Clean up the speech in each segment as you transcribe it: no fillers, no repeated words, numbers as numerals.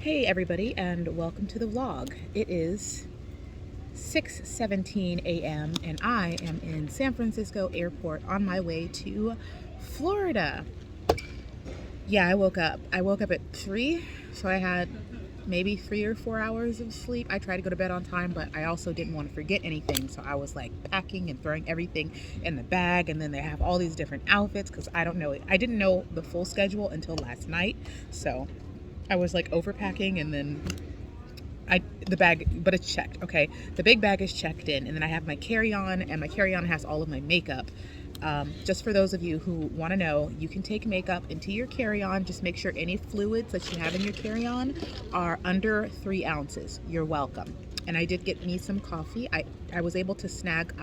Hey everybody, and welcome to the vlog. It is 6:17 a.m. and I am in San Francisco airport on my way to Florida. Yeah, I woke up at 3, so I had maybe 3 or 4 hours of sleep. I tried to go to bed on time, but I also didn't want to forget anything, so I was like packing and throwing everything in the bag, and then they have all these different outfits because I didn't know the full schedule until last night, so I was like overpacking, and then the bag, but it's checked. Okay, the big bag is checked in, and then I have my carry-on, and my carry-on has all of my makeup. Just for those of you who want to know, you can take makeup into your carry-on. Just make sure any fluids that you have in your carry-on are under 3 ounces. You're welcome. And I did get me some coffee. I was able to snag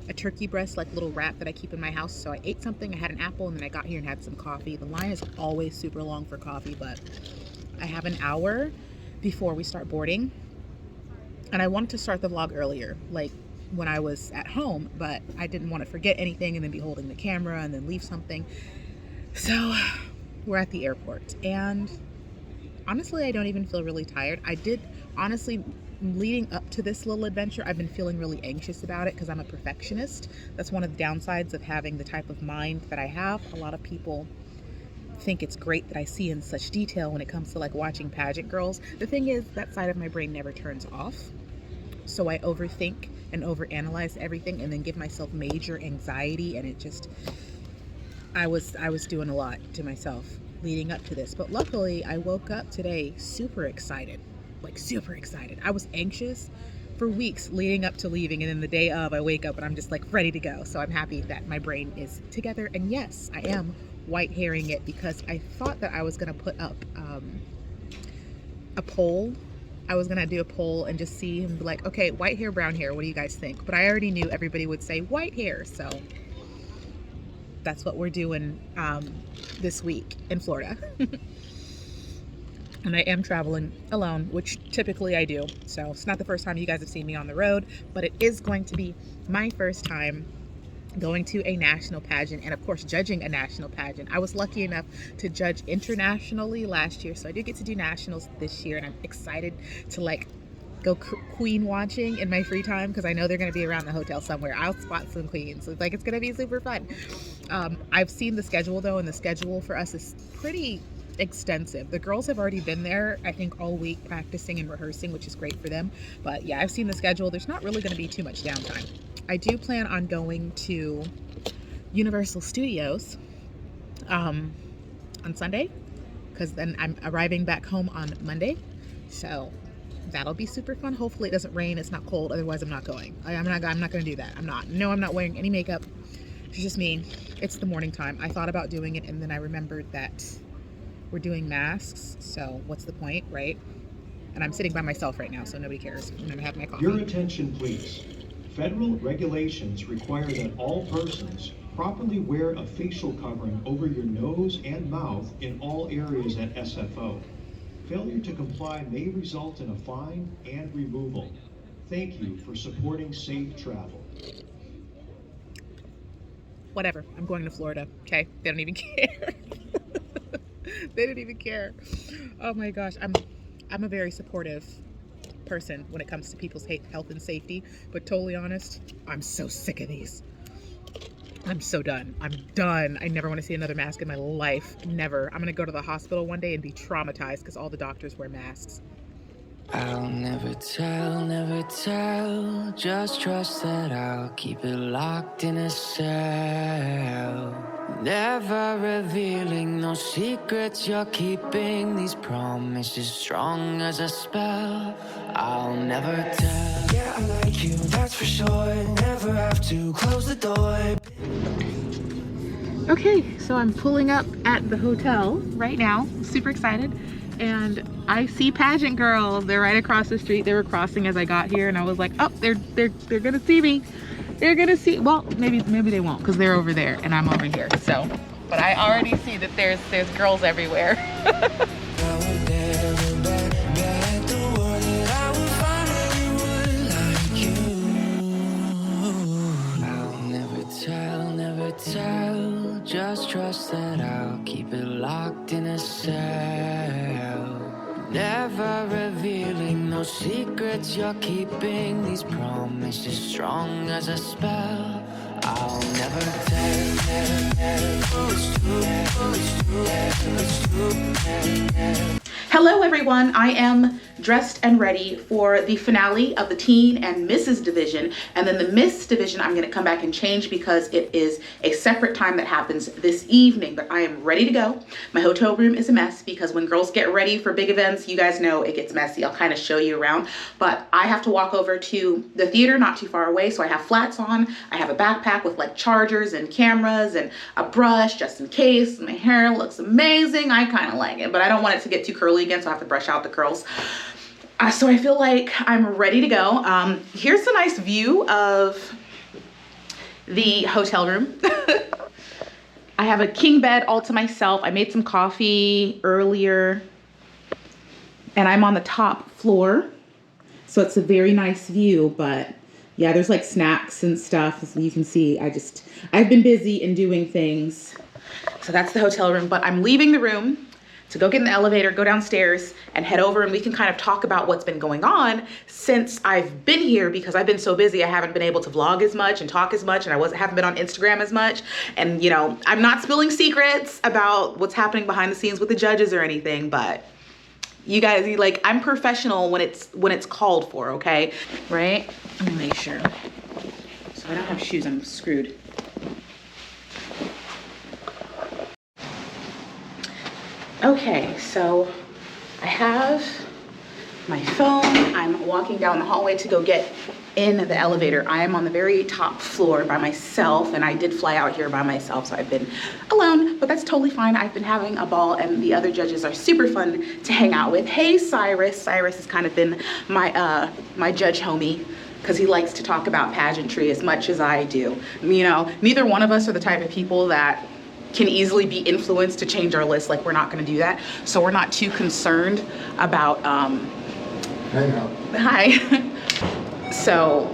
a turkey breast, like little wrap that I keep in my house. So I ate something, I had an apple, and then I got here and had some coffee. The line is always super long for coffee, but I have an hour before we start boarding. And I wanted to start the vlog earlier, like when I was at home, but I didn't want to forget anything and then be holding the camera and then leave something. So we're at the airport, and honestly, I don't even feel really tired. Honestly, leading up to this little adventure, I've been feeling really anxious about it because I'm a perfectionist. That's one of the downsides of having the type of mind that I have. A lot of people think it's great that I see in such detail when it comes to like watching pageant girls. The thing is, that side of my brain never turns off. So I overthink and overanalyze everything and then give myself major anxiety, and I was doing a lot to myself leading up to this. But luckily I woke up today super excited. Like super excited. I was anxious for weeks leading up to leaving, and then the day of I wake up and I'm just like ready to go. So I'm happy that my brain is together, and yes, I am white hairing it because I thought that I was gonna put up a poll. I was gonna do a poll and just see and be like, okay, white hair, brown hair, what do you guys think? But I already knew everybody would say white hair, so that's what we're doing this week in Florida. And I am traveling alone, which typically I do. So it's not the first time you guys have seen me on the road, but it is going to be my first time going to a national pageant, and of course judging a national pageant. I was lucky enough to judge internationally last year, so I did get to do nationals this year, and I'm excited to like go queen watching in my free time because I know they're going to be around the hotel somewhere. I'll spot some queens. So it's going to be super fun. I've seen the schedule though, and the schedule for us is pretty extensive. The girls have already been there, I think, all week practicing and rehearsing, which is great for them. But yeah, I've seen the schedule. There's not really going to be too much downtime. I do plan on going to Universal Studios on Sunday, because then I'm arriving back home on Monday. So that'll be super fun. Hopefully it doesn't rain, it's not cold, otherwise I'm not going. I'm not going to do that. I'm not wearing any makeup. It's just me. It's the morning time. I thought about doing it, and then I remembered that we're doing masks, so what's the point, right? And I'm sitting by myself right now, so nobody cares. I'm gonna have my coffee. Your attention, please. Federal regulations require that all persons properly wear a facial covering over your nose and mouth in all areas at SFO. Failure to comply may result in a fine and removal. Thank you for supporting safe travel. Whatever, I'm going to Florida, okay? They don't even care. They don't even care. Oh my gosh, I'm a very supportive person when it comes to people's health and safety, but totally honest, I'm so sick of these. I'm so done. I'm done. I never want to see another mask in my life. Never. I'm gonna go to the hospital one day and be traumatized because all the doctors wear masks. I'll never tell, just trust that I'll keep it locked in a cell. Never revealing no secrets you're keeping, these promises strong as a spell. I'll never tell. Yeah, I like you, that's for sure. Never have to close the door. Okay, so I'm pulling up at the hotel right now. Super excited. And I see pageant girls. They're right across the street. They were crossing as I got here, and I was like, oh, they're gonna see me. They're gonna see. Well, maybe they won't, because they're over there and I'm over here. So, but I already see that there's girls everywhere. Never tell, just trust that I'll keep it locked in a cell. Never revealing no secrets you're keeping. These promises strong as a spell. I'll never tell. Hello everyone, I am dressed and ready for the finale of the Teen and Mrs. division, and then the Miss division I'm going to come back and change because it is a separate time that happens this evening, but I am ready to go. My hotel room is a mess because when girls get ready for big events, you guys know it gets messy. I'll kind of show you around, but I have to walk over to the theater not too far away, so I have flats on. I have a backpack with like chargers and cameras and a brush just in case. My hair looks amazing. I kind of like it, but I don't want it to get too curly again, so I have to brush out the curls. So I feel like I'm ready to go. Here's a nice view of the hotel room. I have a king bed all to myself. I made some coffee earlier and I'm on the top floor. So it's a very nice view, but yeah, there's like snacks and stuff. So you can see I've been busy and doing things. So that's the hotel room, but I'm leaving the room to go get in the elevator, go downstairs and head over, and we can kind of talk about what's been going on since I've been here, because I've been so busy. I haven't been able to vlog as much and talk as much, and haven't been on Instagram as much. And you know, I'm not spilling secrets about what's happening behind the scenes with the judges or anything, but you guys, like, I'm professional when it's called for, okay? Right? Let me make sure. So I don't have shoes, I'm screwed. Okay, so I have my phone. I'm walking down the hallway to go get in the elevator. I am on the very top floor by myself, and I did fly out here by myself, so I've been alone, but that's totally fine. I've been having a ball, and the other judges are super fun to hang out with. Hey, Cyrus. Cyrus has kind of been my my judge homie, because he likes to talk about pageantry as much as I do. You know, neither one of us are the type of people that can easily be influenced to change our list. Like, we're not going to do that, so we're not too concerned about hi. So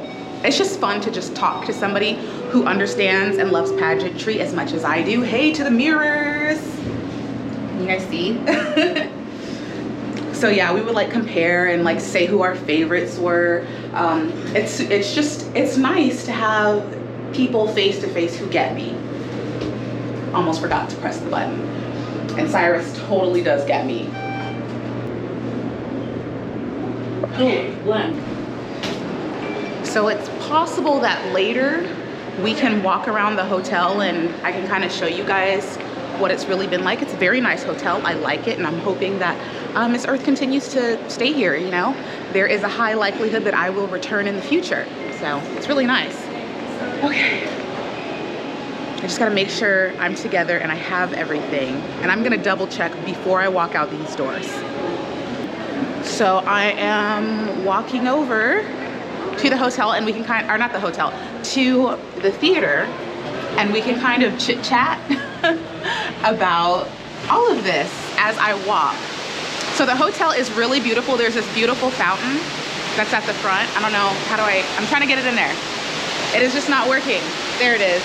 it's just fun to just talk to somebody who understands and loves pageantry as much as I do. Hey to the mirrors, you guys see? So yeah, we would like compare and like say who our favorites were. It's nice to have people face to face who get me. Almost forgot to press the button. And Cyrus totally does get me. Oh, blank. So it's possible that later we can walk around the hotel and I can kind of show you guys what it's really been like. It's a very nice hotel. I like it, and I'm hoping that Miss Earth continues to stay here, you know? There is a high likelihood that I will return in the future. So it's really nice. Okay. I just gotta make sure I'm together and I have everything. And I'm gonna double check before I walk out these doors. So I am walking over to the hotel, and we can or not the hotel, to the theater, and we can kind of chit chat about all of this as I walk. So the hotel is really beautiful. There's this beautiful fountain that's at the front. I don't know, I'm trying to get it in there. It is just not working. There it is.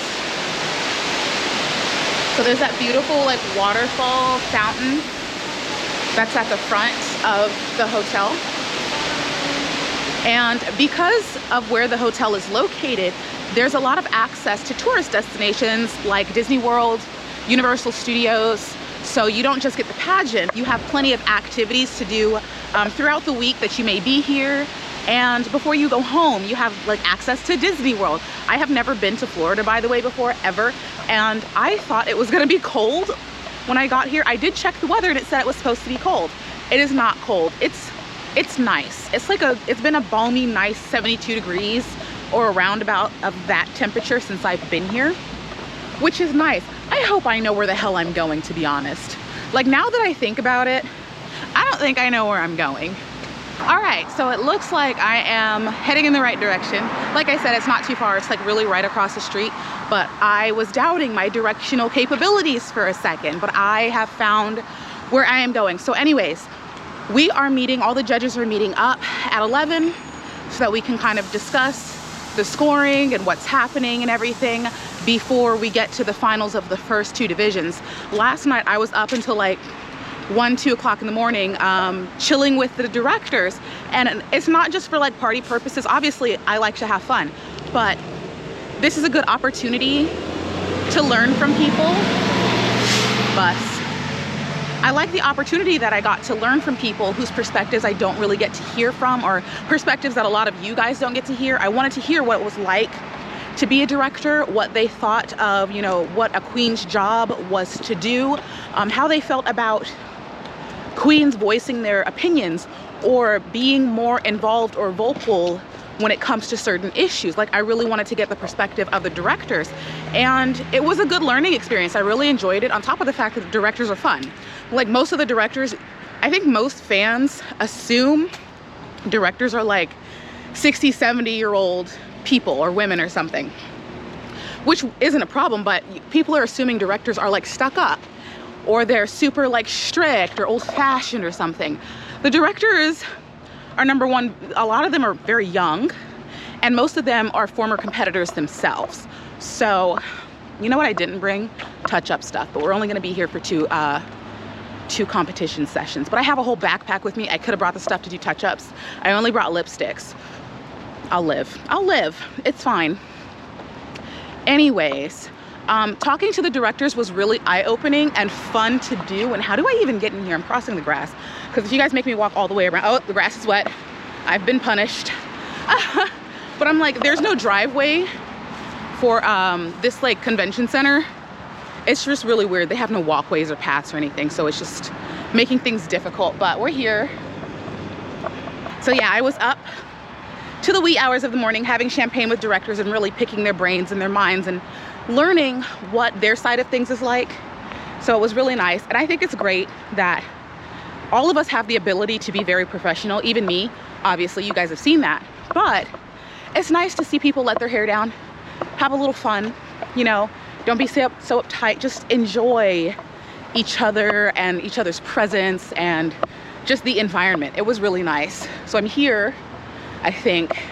So there's that beautiful like waterfall fountain that's at the front of the hotel. And because of where the hotel is located, there's a lot of access to tourist destinations like Disney World, Universal Studios. So you don't just get the pageant, you have plenty of activities to do throughout the week that you may be here. And before you go home, you have like access to Disney World. I have never been to Florida, by the way, before, ever. And I thought it was gonna be cold when I got here. I did check the weather and it said it was supposed to be cold. It is not cold. It's nice. It's been a balmy, nice 72 degrees or around about of that temperature since I've been here, which is nice. I hope I know where the hell I'm going, to be honest. Like, now that I think about it, I don't think I know where I'm going. All right, so it looks like I am heading in the right direction. Like I said, it's not too far. It's like really right across the street, but I was doubting my directional capabilities for a second, but I have found where I am going. So anyways, we are meeting, all the judges are meeting up at 11 so that we can kind of discuss the scoring and what's happening and everything before we get to the finals of the first two divisions. Last night I was up until like 1, 2 o'clock in the morning, chilling with the directors. And it's not just for like party purposes. Obviously, I like to have fun, but this is a good opportunity to learn from people. Bus. I like the opportunity that I got to learn from people whose perspectives I don't really get to hear from, or perspectives that a lot of you guys don't get to hear. I wanted to hear what it was like to be a director, what they thought of, you know, what a queen's job was to do, how they felt about queens voicing their opinions or being more involved or vocal when it comes to certain issues. Like, I really wanted to get the perspective of the directors, and it was a good learning experience. I really enjoyed it, on top of the fact that the directors are fun. Like, most of the directors, I think most fans assume directors are like 60, 70-year-old people or women or something, which isn't a problem, but people are assuming directors are like stuck up, or they're super like strict or old-fashioned or something. The directors are, number one, a lot of them are very young, and most of them are former competitors themselves. So, you know what I didn't bring? Touch-up stuff, but we're only gonna be here for two competition sessions. But I have a whole backpack with me. I could have brought the stuff to do touch-ups. I only brought lipsticks. I'll live. It's fine. Anyways, talking to the directors was really eye-opening and fun to do. And how do I even get in here? I'm crossing the grass, because if you guys make me walk all the way around, oh, the grass is wet. I've been punished. But I'm like, there's no driveway for this like convention center. It's just really weird. They have no walkways or paths or anything, so it's just making things difficult, but we're here. So yeah, I was up to the wee hours of the morning having champagne with directors and really picking their brains and their minds and learning what their side of things is like. So it was really nice. And I think it's great that all of us have the ability to be very professional, even me. Obviously, you guys have seen that. But it's nice to see people let their hair down, have a little fun, you know, don't be so uptight, just enjoy each other and each other's presence and just the environment. It was really nice. So I'm here, I think,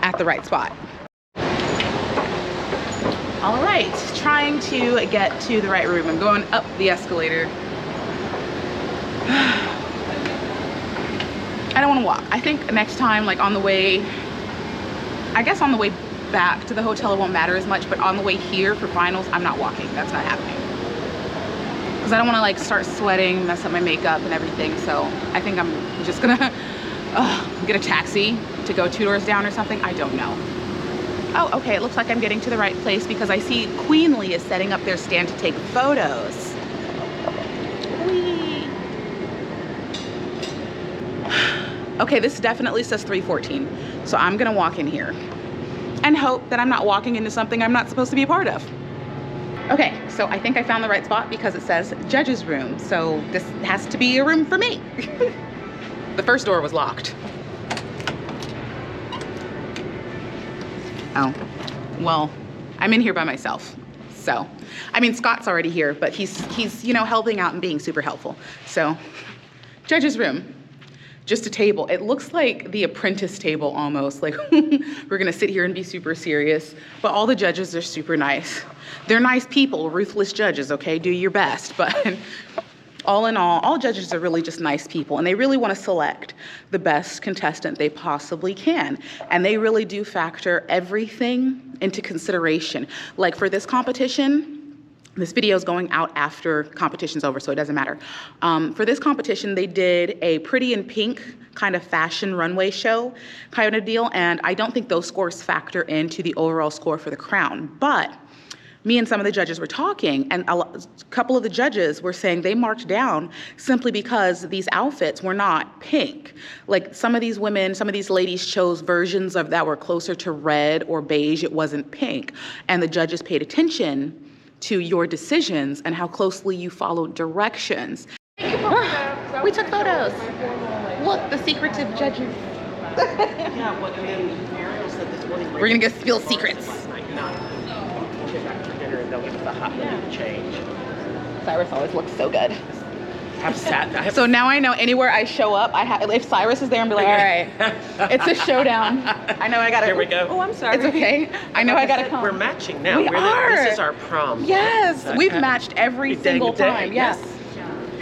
at the right spot. All right, trying to get to the right room. I'm going up the escalator. I don't want to walk. I think next time, like on the way, I guess on the way back to the hotel it won't matter as much, but on the way here for finals, I'm not walking. That's not happening. Because I don't want to like start sweating, mess up my makeup and everything. So I think I'm just gonna get a taxi to go 2 doors down or something. I don't know. Oh, okay, it looks like I'm getting to the right place because I see Queenly is setting up their stand to take photos. Whee! Okay, this definitely says 314, so I'm gonna walk in here and hope that I'm not walking into something I'm not supposed to be a part of. Okay, so I think I found the right spot because it says judge's room, so this has to be a room for me. The first door was locked. Oh, well, I'm in here by myself. So, I mean, Scott's already here, but he's you know, helping out and being super helpful. So, judge's room, just a table. It looks like the Apprentice table almost, like we're gonna sit here and be super serious, but all the judges are super nice. They're nice people, ruthless judges, okay? Do your best, but all in all judges are really just nice people, and they really want to select the best contestant they possibly can. And they really do factor everything into consideration. Like for this competition, this video is going out after competition's over, so it doesn't matter. For this competition, they did a Pretty in Pink kind of fashion runway show kind of deal, and I don't think those scores factor into the overall score for the crown. But me and some of the judges were talking, and a couple of the judges were saying they marked down simply because these outfits were not pink. Like some of these women, some of these ladies chose versions of that were closer to red or beige. It wasn't pink. And the judges paid attention to your decisions and how closely you followed directions. We took photos. Look, the secretive judges. Yeah, well, and then Ariel said this morning. We're gonna get spill secrets. Get back for dinner and they'll give us a hot minute change. Cyrus always looks so good. So now I know anywhere I show up, if Cyrus is there, I'm be like, all right, it's a showdown. I know I gotta. Here we go. Oh, I'm sorry. It's okay. I know I gotta come. We're matching now. We are. This is our prom. Yes, Okay. we've matched every single time. Yes.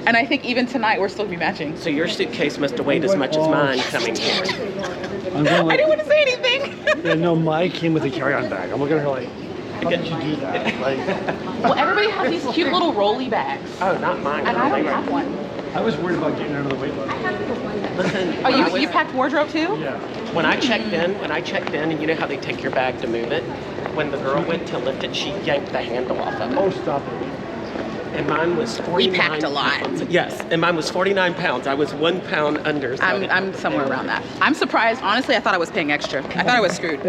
And I think even tonight we're still gonna be matching. So your suitcase must have weighed as much as mine coming here. I didn't want to say anything. Yeah, no, mine came with a carry-on bag. I'm looking at her like, how did you do that? Like, Well, everybody has these cute little rolly bags. Oh, not mine. And I don't have one. I was worried about getting under the weight limit. Listen, Oh, you packed wardrobe too? Yeah. when I checked in, and you know how they take your bag to move it? When the girl went to lift it, she yanked the handle off of it. Oh, stop it. And mine was 49 We packed a lot. pounds. Yes, and mine was 49 pounds. I was 1 pound under. So I'm somewhere around that. I'm surprised. Honestly, I thought I was paying extra. I thought I was screwed.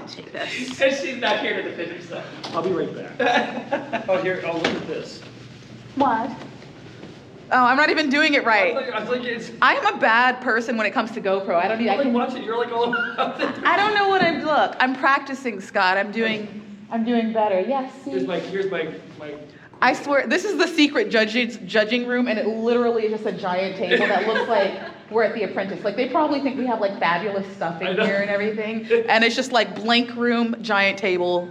Take this. And she's not here to defend herself. I'll be right back. Oh, here, I'll look at this. What? Oh, I'm not even doing it right. I was like, it's... I am a bad person when it comes to GoPro. I don't need. I can watch it. You're like all about it. I don't know what I'm. Look, I'm practicing, Scott. I'm doing better. Yes. See? Here's my. I swear, this is the secret judging room, and it literally is just a giant table that looks like we're at The Apprentice. Like, they probably think we have, like, fabulous stuff in here and everything, and it's just, like, blank room, giant table.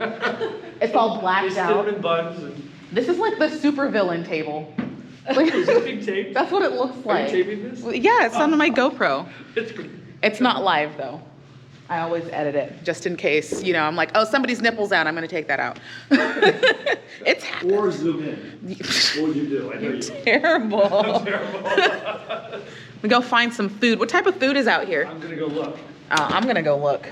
It's all blacked out. Cinnamon buns and... This is, like, the super villain table. Like, Is this being taped? that's what it looks like. Are you taping this? Yeah, it's on my GoPro. It's good. It's not live, though. I always edit it, just in case, you know, I'm like, oh, somebody's nipple's out, I'm gonna take that out. It's happened. Or zoom in. What would you do? I know you. Terrible. Terrible. We go find some food. What type of food is out here? I'm gonna go look. I'm gonna go look.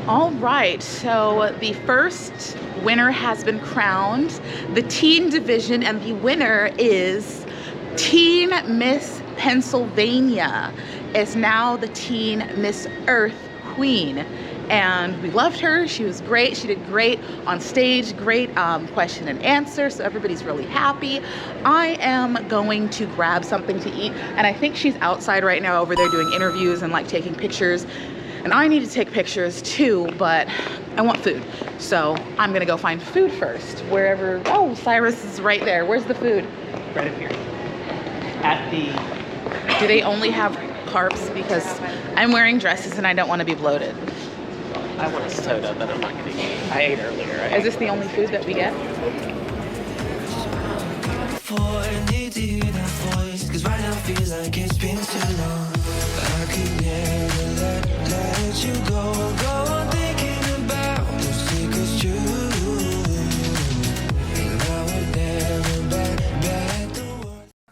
All right, so the first winner has been crowned, the teen division, and the winner is Teen Miss Pennsylvania. Is now the Teen Miss Earth Queen. And we loved her. She was great. She did great on stage, great question and answer. So everybody's really happy. I am going to grab something to eat. And I think she's outside right now over there doing interviews and like taking pictures. And I need to take pictures too, but I want food. So I'm gonna go find food first. Wherever, oh, Cyrus is right there. Where's the food? Right up here. At the... Do they only have carps? Because I'm wearing dresses and I don't want to be bloated. I want a soda, but I'm not going to eat. I ate earlier. Is this the only food that we get?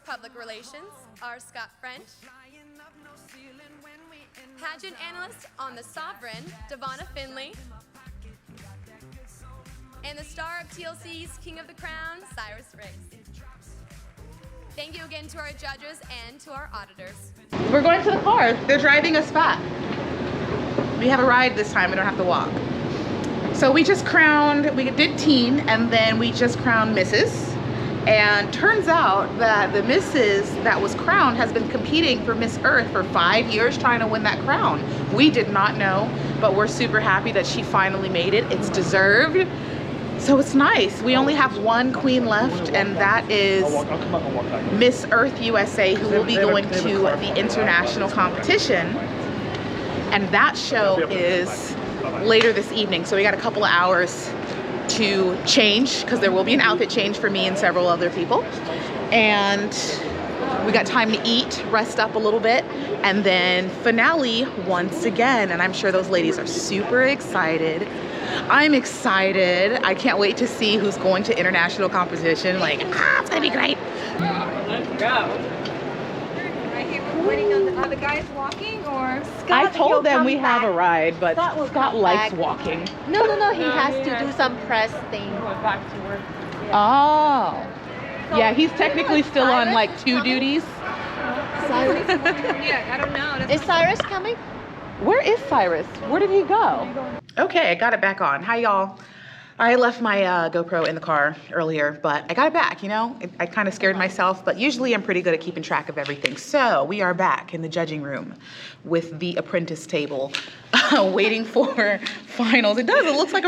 Public Relations, R. Scott French. Pageant Analyst on The Sovereign, Davonna Finley. And the star of TLC's King of the Crown, Cyrus Riggs. Thank you again to our judges and to our auditors. We're going to the car. They're driving us back. We have a ride this time. We don't have to walk. So we just crowned, we did teen, and then we just crowned Mrs. And turns out that the Mrs. that was crowned has been competing for Miss Earth for 5 years trying to win that crown. We did not know, but we're super happy that she finally made it. It's deserved. So it's nice. We only have one queen left, and that is Miss Earth USA, who will be going to the international competition. And that show is later this evening. So we got a couple of hours to change, because there will be an outfit change for me and several other people. And we got time to eat, rest up a little bit, and then finale once again. And I'm sure those ladies are super excited. I'm excited. I can't wait to see who's going to international competition. Like, it's gonna be great. Let's go. Right here, we're waiting on the guys walking, or Scott? I told he'll them come we have a back. ride, but Scott will Scott come likes back. walking. No, he has to do some press thing. Going back to work. Oh. Yeah, he's technically still on Cyrus like is 2 coming? duties. Cyrus? Yeah, I don't know. Is Cyrus coming? Where is Cyrus? Where did he go? Okay, I got it back on. Hi, y'all. I left my GoPro in the car earlier, but I got it back, you know? I kind of scared myself, but usually I'm pretty good at keeping track of everything. So we are back in the judging room with the apprentice table, waiting for finals. It does, it looks like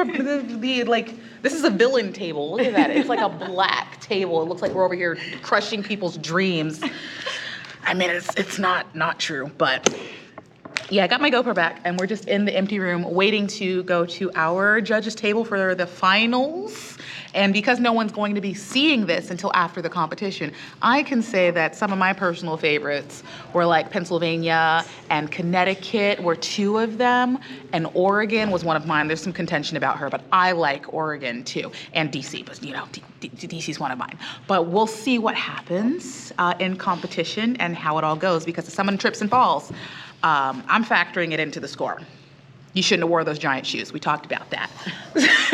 this is a villain table. Look at that, it's like a black table. It looks like we're over here crushing people's dreams. I mean, it's not true, but Yeah, I got my GoPro back and we're just in the empty room waiting to go to our judges table for the finals. And because no one's going to be seeing this until after the competition, I can say that some of my personal favorites were like Pennsylvania and Connecticut were 2 of them. And Oregon was one of mine. There's some contention about her, but I like Oregon too. And DC, but you know, DC's one of mine. But we'll see what happens in competition and how it all goes because if someone trips and falls, I'm factoring it into the score. You shouldn't have wore those giant shoes. We talked about that.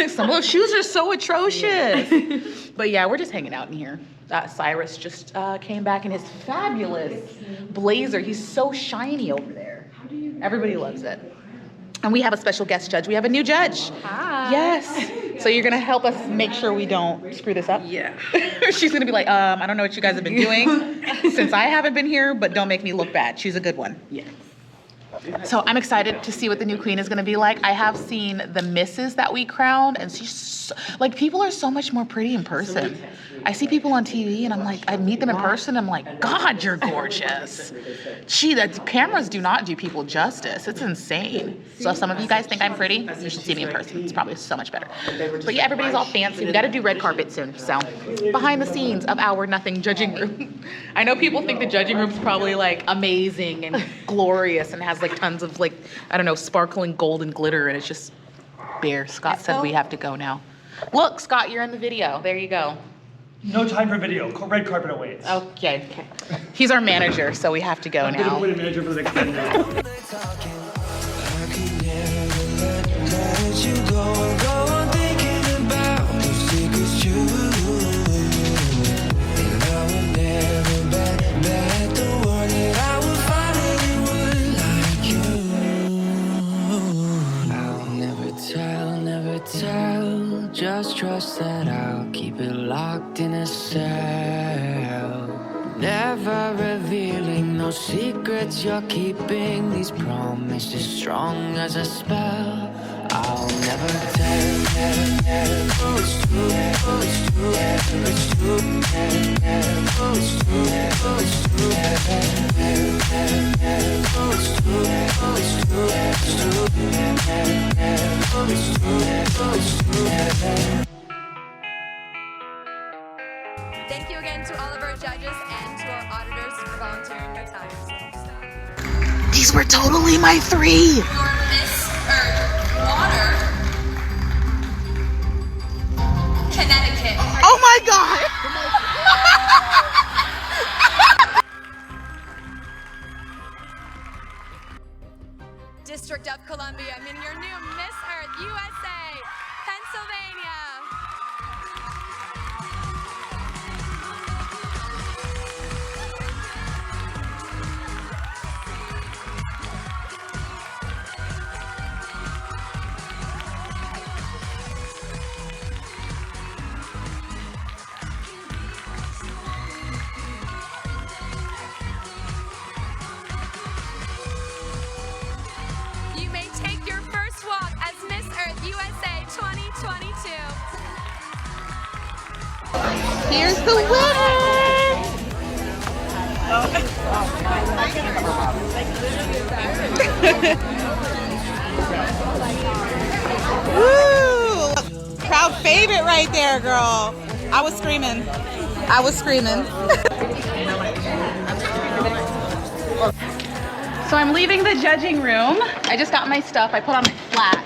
Some of those shoes are so atrocious. But yeah, we're just hanging out in here. Cyrus just came back in his fabulous blazer. He's so shiny over there. Everybody loves it. And we have a special guest judge. We have a new judge. Hi. Yes. So you're gonna help us make sure we don't screw this up? Yeah. She's gonna be like, I don't know what you guys have been doing since I haven't been here, but don't make me look bad. She's a good one. Yes. So I'm excited to see what the new queen is gonna be like. I have seen the misses that we crowned, and she's so, like, people are so much more pretty in person. I see people on TV, and I'm like, I meet them in person, I'm like, God, you're gorgeous. The cameras do not do people justice. It's insane. So if some of you guys think I'm pretty, you should see me in person. It's probably so much better. But yeah, everybody's all fancy. We gotta do red carpet soon. So behind the scenes of our nothing judging room. I know people think the judging room's probably like amazing and glorious and has like tons of like, I don't know, sparkling gold and glitter, and it's just bare. Scott said we have to go now. Look, Scott, you're in the video. There you go. No time for video. Red carpet awaits. Okay. He's our manager, so we have to go I'm now. gonna put a manager for the next 10 minutes. Just trust that I'll keep it locked in a cell. Never revealing no secrets you're keeping. These promises strong as a spell. I'll never tell. Oh, it's true. Oh, it's true. It's true. Oh, it's true. Oh, it's true. Oh, it's true. Oh, it's true. It's true. Oh, it's true. Oh, it's true. Thank you again to all of our judges and to our auditors for volunteering their time. These were totally my 3. Your Miss Earth Water, Connecticut. Oh my God. District of Columbia, meaning your new Miss Earth USA, Pennsylvania. You may take your first walk as Miss Earth USA 2022. Here's the winner. Woo! Crowd favorite right there, girl. I was screaming. So I'm leaving the judging room. I just got my stuff. I put on my flats.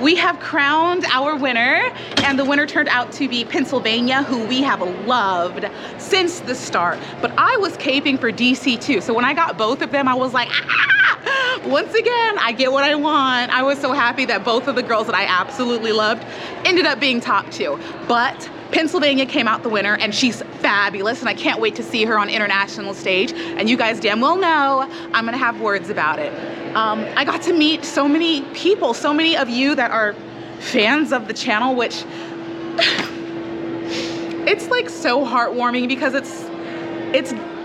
We have crowned our winner, and the winner turned out to be Pennsylvania, who we have loved since the start. But I was caping for DC too. So when I got both of them, I was like, ah! Once again, I get what I want. I was so happy that both of the girls that I absolutely loved ended up being top 2. But Pennsylvania came out the winner, and she's fabulous, and I can't wait to see her on international stage. And you guys damn well know I'm gonna have words about it. I got to meet so many people, so many of you that are fans of the channel, which it's like so heartwarming because it's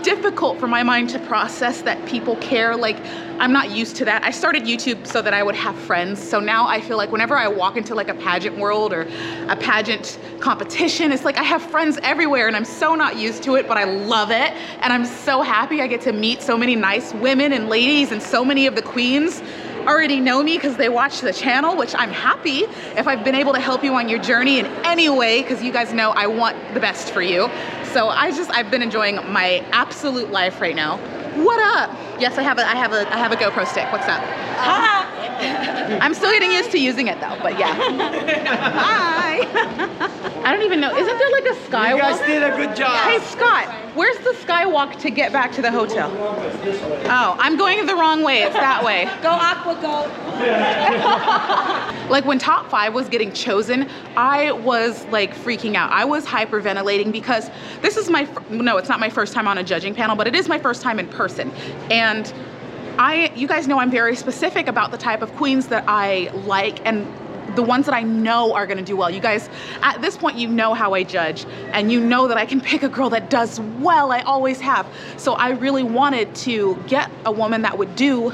difficult for my mind to process that people care. Like, I'm not used to that. I started YouTube so that I would have friends. So now I feel like whenever I walk into like a pageant world or a pageant competition, it's like I have friends everywhere and I'm so not used to it, but I love it. And I'm so happy I get to meet so many nice women and ladies, and so many of the queens already know me because they watch the channel, which I'm happy if I've been able to help you on your journey in any way, because you guys know I want the best for you. So I've been enjoying my absolute life right now. What up? Yes, I have a GoPro stick. What's up? Hi. I'm still getting used to using it though, but yeah. Hi. I don't even know. Isn't there like a skywalk? You guys did a good job. Hey Scott, where's the skywalk to get back to the hotel? Oh, I'm going the wrong way. It's that way. Go Aqua, go. Like when top 5 was getting chosen, I was like freaking out. I was hyperventilating because this is no, it's not my first time on a judging panel, but it is my first time in person. And you guys know I'm very specific about the type of queens that I like and the ones that I know are gonna do well. You guys, at this point, you know how I judge, and you know that I can pick a girl that does well. I always have. So I really wanted to get a woman that would do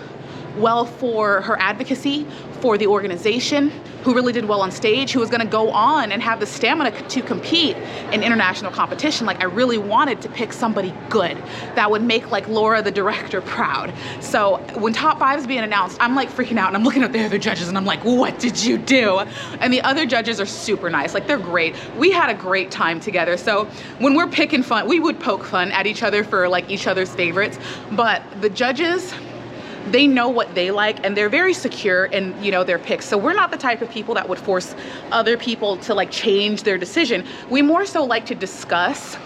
well for her advocacy, for the organization, who really did well on stage, who was gonna go on and have the stamina to compete in international competition. Like, I really wanted to pick somebody good that would make like Laura, the director, proud. So when top 5 is being announced, I'm like freaking out and I'm looking at the other judges and I'm like, what did you do? And the other judges are super nice, like they're great. We had a great time together. So when we're picking fun, we would poke fun at each other for like each other's favorites, but the judges, they know what they like and they're very secure in, you know, their picks. So we're not the type of people that would force other people to like change their decision. We more so like to discuss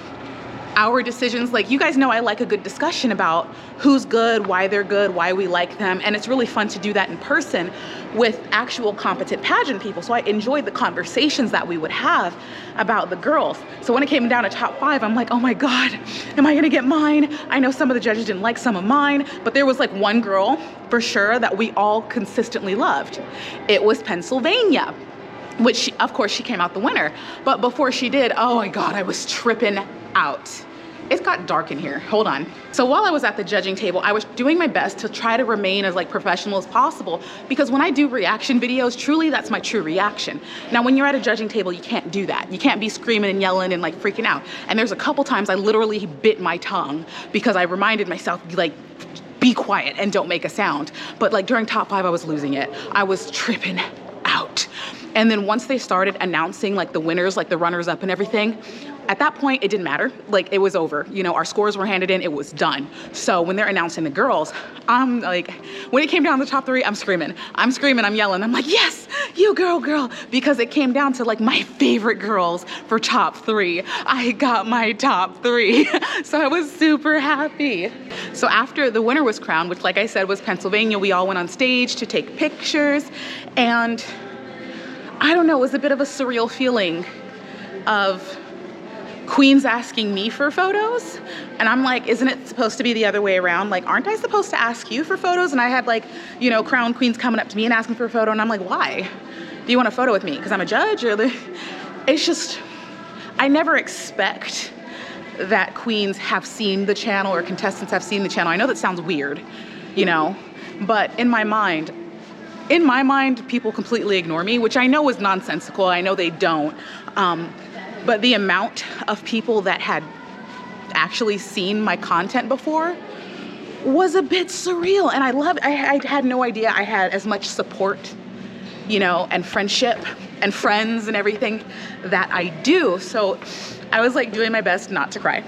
our decisions. Like, you guys know I like a good discussion about who's good, why they're good, why we like them. And it's really fun to do that in person with actual competent pageant people. So I enjoyed the conversations that we would have about the girls. So when it came down to top 5, I'm like, oh my God, am I gonna get mine? I know some of the judges didn't like some of mine, but there was like one girl for sure that we all consistently loved. It was Pennsylvania, which of course she came out the winner. But before she did, oh my God, I was tripping out. It got dark in here, hold on. So while I was at the judging table, I was doing my best to try to remain as like professional as possible, because when I do reaction videos, truly that's my true reaction. Now, when you're at a judging table, you can't do that. You can't be screaming and yelling and like freaking out. And there's a couple times I literally bit my tongue because I reminded myself, like, be quiet and don't make a sound. But like during top 5, I was losing it. I was tripping out. And then once they started announcing like the winners, like the runners up and everything, at that point, it didn't matter. Like, it was over. You know, our scores were handed in, it was done. So when they're announcing the girls, I'm like, when it came down to the top 3, I'm screaming, I'm yelling. I'm like, yes, you girl, because it came down to like my favorite girls for top 3. I got my top 3. So I was super happy. So after the winner was crowned, which like I said was Pennsylvania, we all went on stage to take pictures. And I don't know, it was a bit of a surreal feeling of queens asking me for photos. And I'm like, isn't it supposed to be the other way around? Like, aren't I supposed to ask you for photos? And I had like, you know, crowned queens coming up to me and asking for a photo. And I'm like, why? Do you want a photo with me? Because I'm a judge? It's just, I never expect that queens have seen the channel or contestants have seen the channel. I know that sounds weird, you know, but in my mind, people completely ignore me, which I know is nonsensical. I know they don't. But the amount of people that had actually seen my content before was a bit surreal. And I had no idea I had as much support, you know, and friendship and friends and everything that I do. So I was like doing my best not to cry.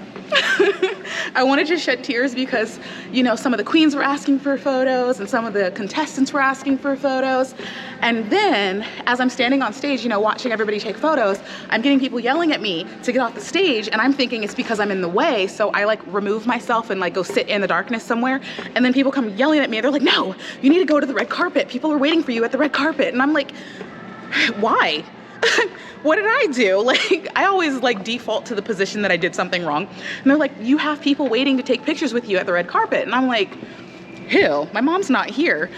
I wanted to shed tears because, you know, some of the queens were asking for photos and some of the contestants were asking for photos. And then as I'm standing on stage, you know, watching everybody take photos, I'm getting people yelling at me to get off the stage. And I'm thinking it's because I'm in the way. So I like remove myself and like go sit in the darkness somewhere. And then people come yelling at me. They're like, no, you need to go to the red carpet. People are waiting for you at the red carpet. And I'm like, why? What did I do? Like, I always like default to the position that I did something wrong. And they're like, you have people waiting to take pictures with you at the red carpet. And I'm like, ew, my mom's not here.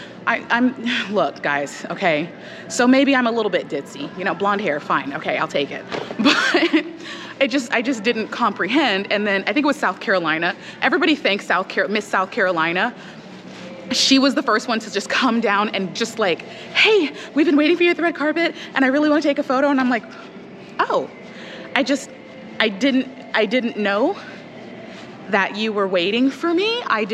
Look, guys, okay. So maybe I'm a little bit ditzy, you know, blonde hair, fine, okay, I'll take it. But I just didn't comprehend. And then I think it was South Carolina. Everybody thanks Miss South Carolina. She was the first one to just come down and just like, hey, we've been waiting for you at the red carpet and I really want to take a photo. And I'm like, oh, I didn't know that you were waiting for me. I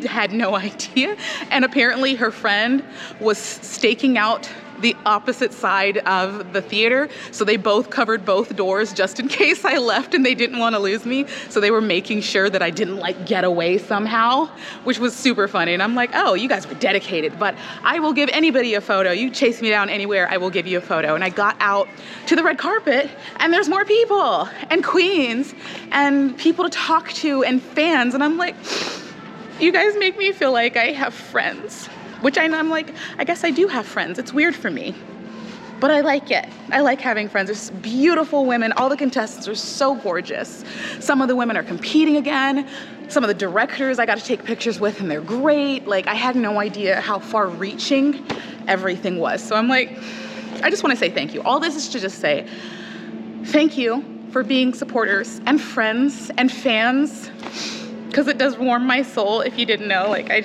had no idea. And apparently her friend was staking out the opposite side of the theater. So they both covered both doors just in case I left and they didn't want to lose me. So they were making sure that I didn't like get away somehow, which was super funny. And I'm like, oh, you guys were dedicated, but I will give anybody a photo. You chase me down anywhere, I will give you a photo. And I got out to the red carpet and there's more people and queens and people to talk to and fans. And I'm like, you guys make me feel like I have friends. Which I'm like, I guess I do have friends. It's weird for me, but I like it. I like having friends. There's beautiful women. All the contestants are so gorgeous. Some of the women are competing again. Some of the directors I got to take pictures with and they're great. Like I had no idea how far reaching everything was. So I'm like, I just want to say thank you. All this is to just say thank you for being supporters and friends and fans, because it does warm my soul. If you didn't know, like I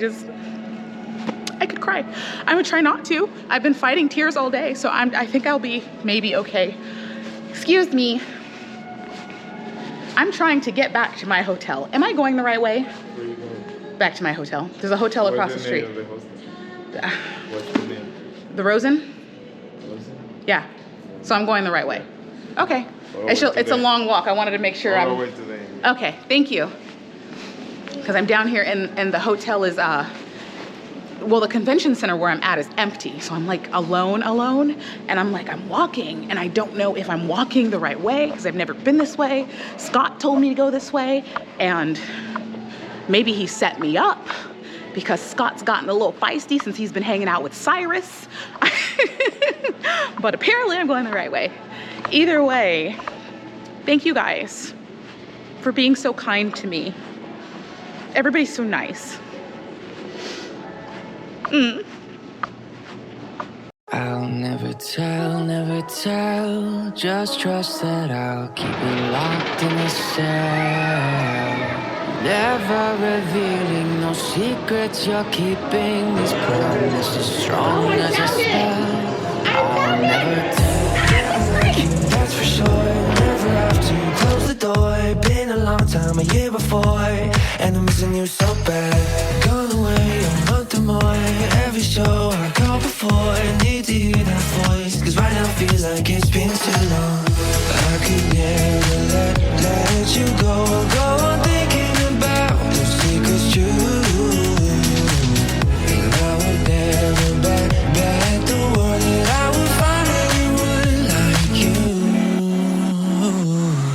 could cry. I'm gonna try not to. I've been fighting tears all day, so I think I'll be maybe okay. Excuse me. I'm trying to get back to my hotel. Am I going the right way? Where are you going? Back to my hotel. There's a hotel across the street. What's the name? The Rosen? Rosen? Yeah. So I'm going the right way. Okay. It's a long walk. I wanted to make sure All the way to the end. Okay, thank you. Because I'm down here and the hotel is well, the convention center where I'm at is empty. So I'm like alone. And I'm like, I'm walking and I don't know if I'm walking the right way because I've never been this way. Scott told me to go this way and maybe he set me up because Scott's gotten a little feisty since he's been hanging out with Cyrus. But apparently I'm going the right way. Either way, thank you guys for being so kind to me. Everybody's so nice. I'll never tell, just trust that I'll keep it locked in a cell. Never revealing no secrets you're keeping, these promises strong as a spell. I'll never tell, that's for sure. Never have to close the door. Been a long time, a year before, and I'm missing you so bad. Gone away a month or more. Every show I go before, I need to hear that voice, cause right now feels like it's been too long. I could never let you go on thinking about those secrets true. And I would never bet the world that I would find anyone like you.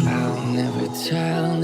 I'll never tell